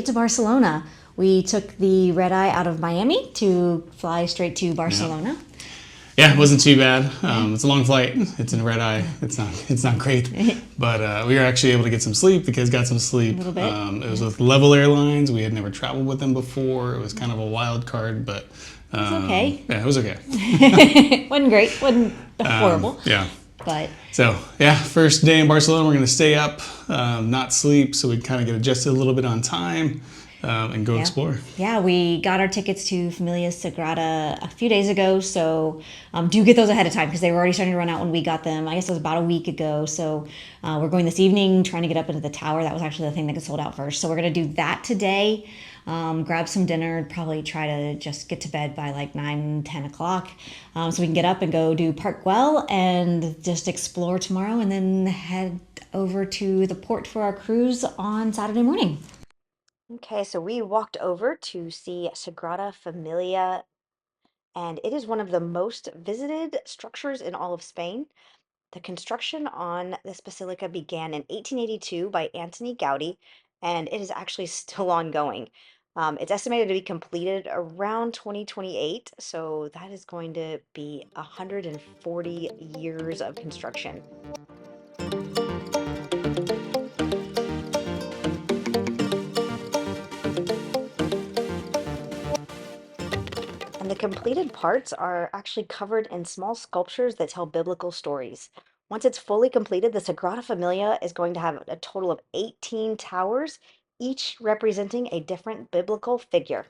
to Barcelona. We took the red eye out of Miami to fly straight to Barcelona. Yeah, it wasn't too bad. It's a long flight. It's in red eye. It's not great, but we were actually able to get some sleep. The kids got some sleep. A little bit. It was with Level Airlines. We had never traveled with them before. It was kind of a wild card, but it was okay. Yeah, it was okay. Wasn't great. Wasn't horrible. Yeah. But so yeah, first day in Barcelona. We're gonna stay up, not sleep, so we kind of get adjusted a little bit on time. And go explore. Yeah, we got our tickets to Familia Sagrada a few days ago, so do get those ahead of time because they were already starting to run out when we got them. I guess it was about a week ago, so we're going this evening, trying to get up into the tower. That was actually the thing that got sold out first, so we're going to do that today, grab some dinner, probably try to just get to bed by like 9, 10 o'clock, so we can get up and go do Park Güell and just explore tomorrow and then head over to the port for our cruise on Saturday morning. Okay, so we walked over to see Sagrada Familia, and it is one of the most visited structures in all of Spain. The construction on this basilica began in 1882 by Antoni Gaudí, and it is actually still ongoing. It's estimated to be completed around 2028, so that is going to be 140 years of construction. And the completed parts are actually covered in small sculptures that tell biblical stories. Once it's fully completed, the Sagrada Familia is going to have a total of 18 towers, each representing a different biblical figure.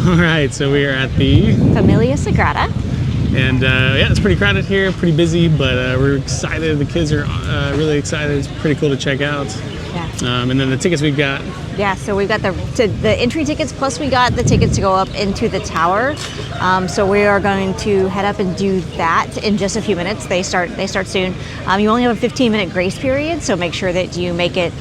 All right, so we are at the Familia Sagrada. And yeah, it's pretty crowded here, pretty busy, but we're excited. The kids are really excited. It's pretty cool to check out. Yeah. And then the tickets we've got. Yeah, so we've got the entry tickets, plus we got the tickets to go up into the tower. So we are going to head up and do that in just a few minutes. They start soon. You only have a 15-minute grace period, so make sure that you make it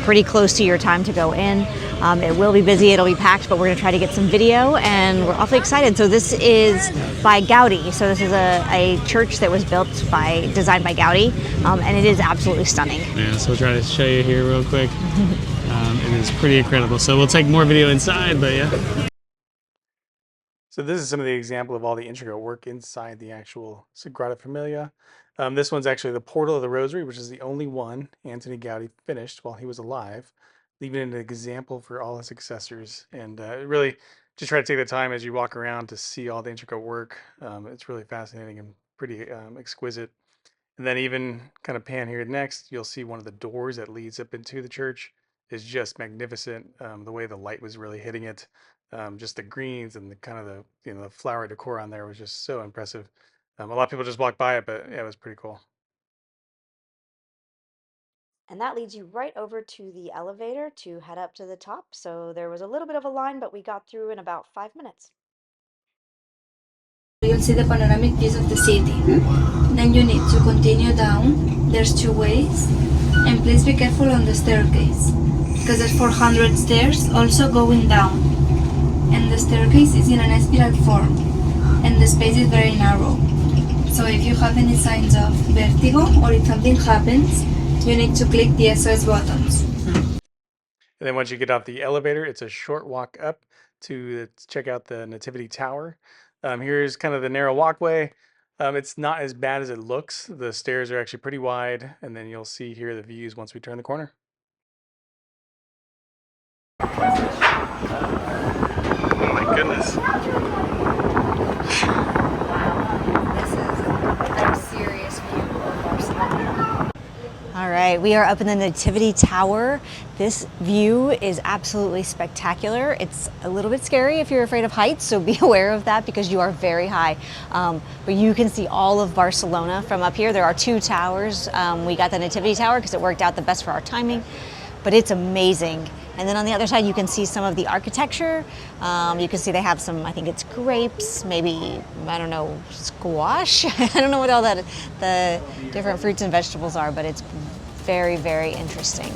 pretty close to your time to go in. It will be busy, it'll be packed, but we're going to try to get some video, and we're awfully excited. So this is by Gaudí. So this is a church that was designed by Gaudí, and it is absolutely stunning. Yeah, so we'll try to show you here real quick. It is pretty incredible. So we'll take more video inside, but yeah. So this is some of the example of all the intricate work inside the actual Sagrada Familia. This one's actually the Portal of the Rosary, which is the only one Antoni Gaudí finished while he was alive, leaving it an example for all his successors. And really just try to take the time as you walk around to see all the intricate work. It's really fascinating and pretty exquisite. And then even kind of pan here next, you'll see one of the doors that leads up into the church is just magnificent. The way the light was really hitting it, just the greens and the kind of the flower decor on there was just so impressive. A lot of people just walked by it, but yeah, it was pretty cool. And that leads you right over to the elevator to head up to the top. So there was a little bit of a line, but we got through in about 5 minutes. You'll see the panoramic views of the city. Then you need to continue down. There's 2 ways. And please be careful on the staircase, because there's 400 stairs also going down. And the staircase is in an spiral form. And the space is very narrow. So if you have any signs of vertigo or if something happens, you need to click the SOS buttons. And then once you get off the elevator, it's a short walk up to check out the Nativity Tower. Here's kind of the narrow walkway. It's not as bad as it looks. The stairs are actually pretty wide, and then you'll see here the views once we turn the corner. Oh my goodness. All right, we are up in the Nativity Tower. This view is absolutely spectacular. It's a little bit scary if you're afraid of heights, so be aware of that because you are very high. But you can see all of Barcelona from up here. There are 2 towers. We got the Nativity Tower because it worked out the best for our timing, but it's amazing. And then on the other side, you can see some of the architecture. You can see they have some, I think it's grapes, maybe, I don't know, squash. I don't know what all the different fruits and vegetables are, but it's very, very interesting.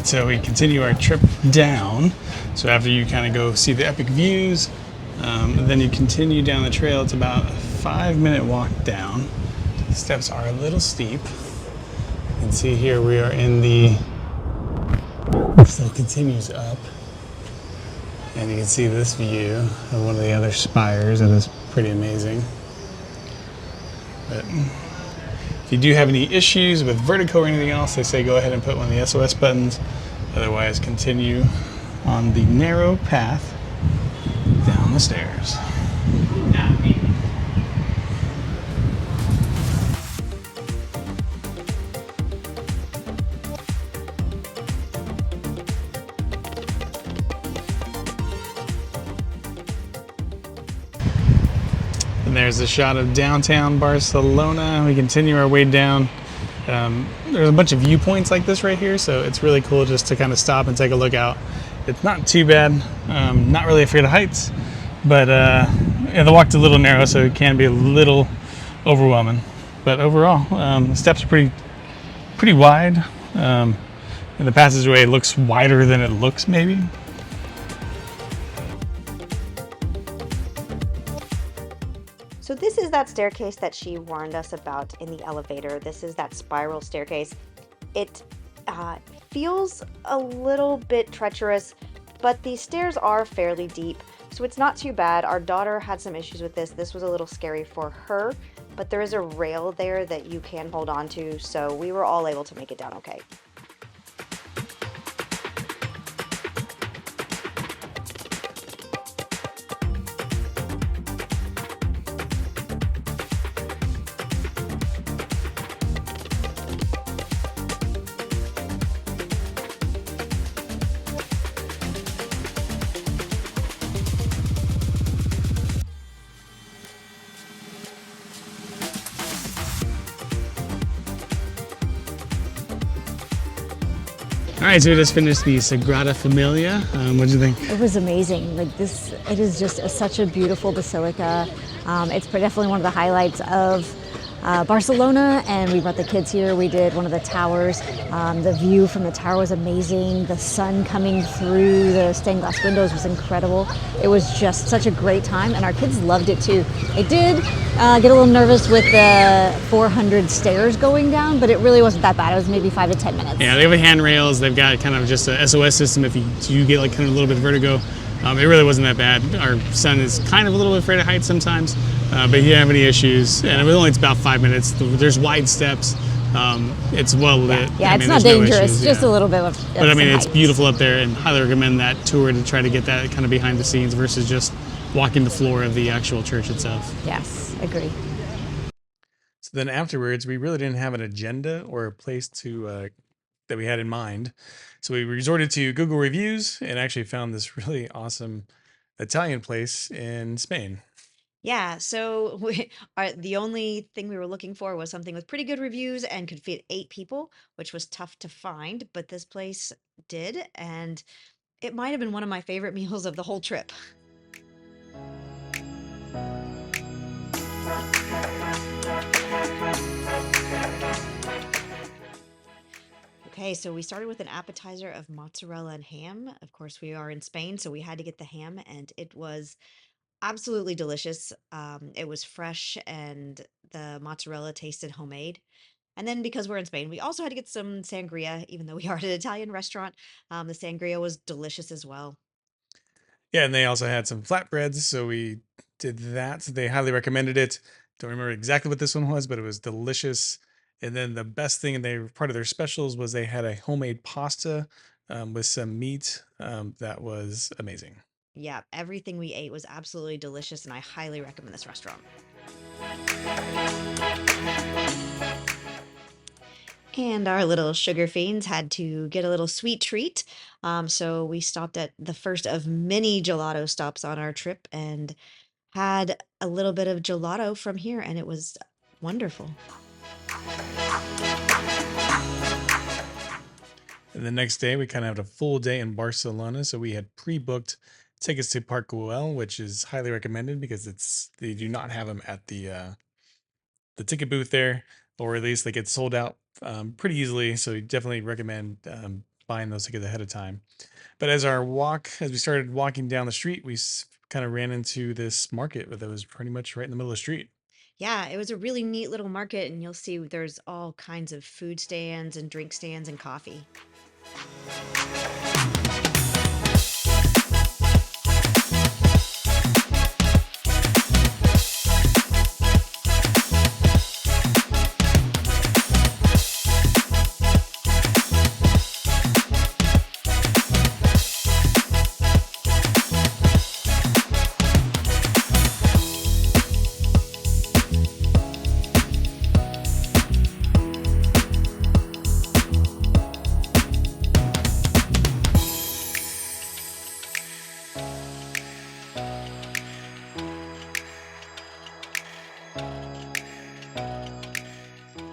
right, so we continue our trip down. So after you kind of go see the epic views, then you continue down the trail. It's about a 5-minute walk down. The steps are a little steep. You can see here we are in the, still continues up. And you can see this view of one of the other spires. It is pretty amazing. But if you do have any issues with vertigo or anything else, they say go ahead and put one of the SOS buttons. Otherwise, continue on the narrow path down the stairs. And there's a shot of downtown Barcelona. We continue our way down. There's a bunch of viewpoints like this right here, so it's really cool just to kind of stop and take a look out. It's not too bad. Not really afraid of heights, but yeah, the walk's a little narrow, so it can be a little overwhelming. But overall, the steps are pretty wide, and the passageway looks wider than it looks maybe. So this is that staircase that she warned us about in the elevator. This is that spiral staircase. It feels a little bit treacherous, but the stairs are fairly deep, so it's not too bad. Our daughter had some issues with this. This was a little scary for her, but there is a rail there that you can hold on to, so we were all able to make it down okay. All right, so we just finished the Sagrada Familia. What did you think? It was amazing. Like this, it is just such a beautiful basilica. It's definitely one of the highlights of Barcelona, and we brought the kids here. We did one of the towers. The view from the tower was amazing. The sun coming through the stained glass windows was incredible. It was just such a great time, and our kids loved it too. It did get a little nervous with the 400 stairs going down, but it really wasn't that bad. It was maybe 5 to 10 minutes. Yeah, they have handrails. They've got kind of just a SOS system if you get like kind of a little bit of vertigo. It really wasn't that bad. Our son is kind of a little bit afraid of heights sometimes, but he didn't have any issues. And it's about 5 minutes. There's wide steps. It's well lit. Yeah, I it's mean, not there's no dangerous. issues, Just yeah. a little bit of. But I mean, it's heights. beautiful up there, and highly recommend that tour to try to get that kind of behind the scenes versus just walking the floor of the actual church itself. Yes, agree. So then afterwards, we really didn't have an agenda or a place to that we had in mind. So we resorted to Google reviews and actually found this really awesome Italian place in Spain. Yeah, so the only thing we were looking for was something with pretty good reviews and could fit 8 people, which was tough to find, but this place did, and it might have been one of my favorite meals of the whole trip. Okay, so we started with an appetizer of mozzarella and ham. Of course, we are in Spain, so we had to get the ham, and it was absolutely delicious. It was fresh, and the mozzarella tasted homemade. And then because we're in Spain, we also had to get some sangria, even though we are at an Italian restaurant. The sangria was delicious as well. Yeah, and they also had some flatbreads, so we did that. They highly recommended it. Don't remember exactly what this one was, but it was delicious. And then the best thing, and they part of their specials was they had a homemade pasta with some meat that was amazing. Yeah, everything we ate was absolutely delicious, and I highly recommend this restaurant. And our little sugar fiends had to get a little sweet treat. So we stopped at the first of many gelato stops on our trip and had a little bit of gelato from here, and it was wonderful. And the next day, we kind of had a full day in Barcelona, so we had pre-booked tickets to Park Güell, which is highly recommended because they do not have them at the ticket booth there, or at least they get sold out pretty easily. So we definitely recommend buying those tickets ahead of time. But as we started walking down the street, we kind of ran into this market that was pretty much right in the middle of the street. Yeah, it was a really neat little market, and you'll see there's all kinds of food stands and drink stands and coffee.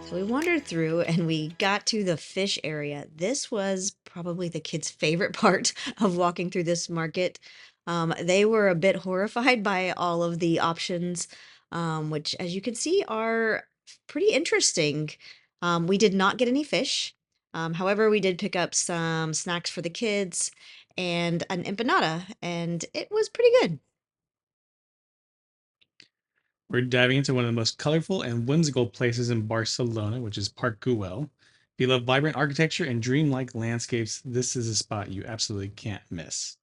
So we wandered through and we got to the fish area. This was probably the kids' favorite part of walking through this market. They were a bit horrified by all of the options, which, as you can see, are pretty interesting. We did not get any fish. However, we did pick up some snacks for the kids and an empanada, and it was pretty good. We're diving into one of the most colorful and whimsical places in Barcelona, which is Park Güell. If you love vibrant architecture and dreamlike landscapes, this is a spot you absolutely can't miss.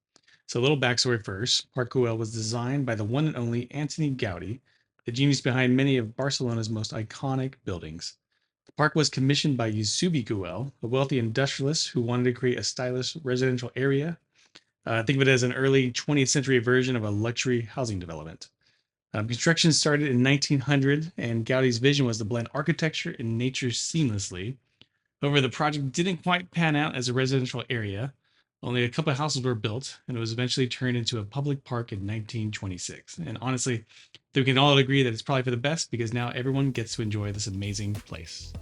So, a little backstory first. Park Güell was designed by the one and only Antoni Gaudí, the genius behind many of Barcelona's most iconic buildings. The park was commissioned by Yusubi Guell, a wealthy industrialist who wanted to create a stylish residential area. Think of it as an early 20th century version of a luxury housing development. Construction started in 1900, and Gaudi's vision was to blend architecture and nature seamlessly. However, the project didn't quite pan out as a residential area. Only a couple of houses were built, and it was eventually turned into a public park in 1926. And honestly, we can all agree that it's probably for the best because now everyone gets to enjoy this amazing place.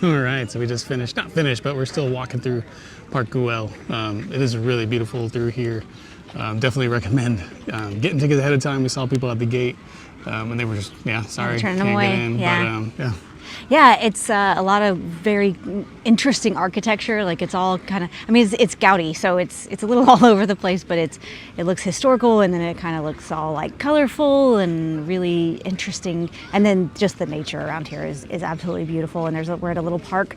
All right, so we just finished, not finished, but we're still walking through Park Güell. It is really beautiful through here. Definitely recommend getting tickets ahead of time. We saw people at the gate and they were just, sorry, turning can't them away. get in. Yeah. But yeah. Yeah, it's a lot of very interesting architecture. Like it's all kind of, I mean, it's Gaudi, so it's a little all over the place, but it looks historical, and then it kind of looks all like colorful and really interesting. And then just the nature around here is absolutely beautiful. And we're at a little park.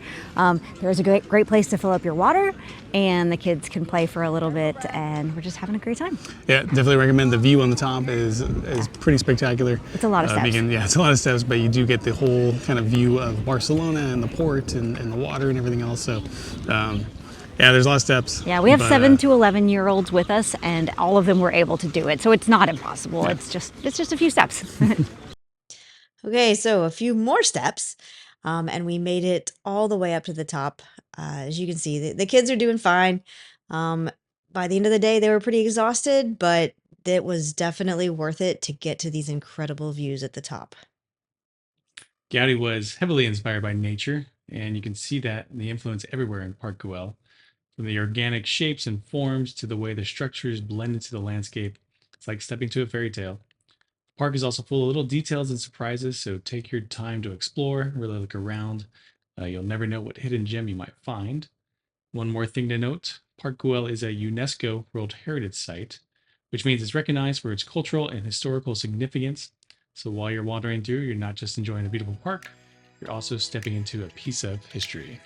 There's a great place to fill up your water, and the kids can play for a little bit, and we're just having a great time. Yeah, definitely recommend. The view on the top is pretty spectacular. It's a lot of steps. It's a lot of steps, but you do get the whole kind of view of Barcelona and the port and the water and everything else. So, there's a lot of steps. Yeah, we have 7 to 11-year-olds with us, and all of them were able to do it. So it's not impossible. Yeah. It's just a few steps. Okay, so a few more steps, and we made it all the way up to the top. As you can see, the kids are doing fine. By the end of the day, they were pretty exhausted, but it was definitely worth it to get to these incredible views at the top. Gaudi was heavily inspired by nature, and you can see that in the influence everywhere in Park Güell, from the organic shapes and forms to the way the structures blend into the landscape. It's like stepping to a fairy tale. The park is also full of little details and surprises, so take your time to explore, really look around. You'll never know what hidden gem you might find. One more thing to note, Park Güell is a UNESCO World Heritage Site, which means it's recognized for its cultural and historical significance. So while you're wandering through, you're not just enjoying a beautiful park, you're also stepping into a piece of history.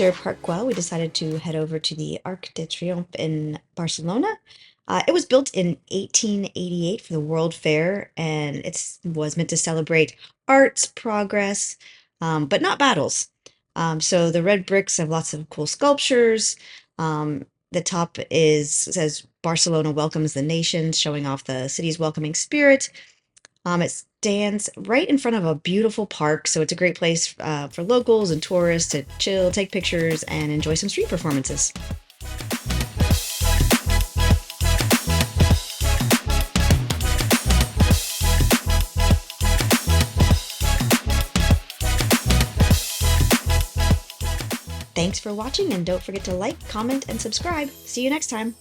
after Park Güell, we decided to head over to the Arc de Triomphe in Barcelona. It was built in 1888 for the World Fair, and it was meant to celebrate arts, progress, but not battles. So the red bricks have lots of cool sculptures. The top says Barcelona welcomes the nations, showing off the city's welcoming spirit. It stands right in front of a beautiful park, so it's a great place for locals and tourists to chill, take pictures, and enjoy some street performances. Thanks for watching, and don't forget to like, comment, and subscribe. See you next time.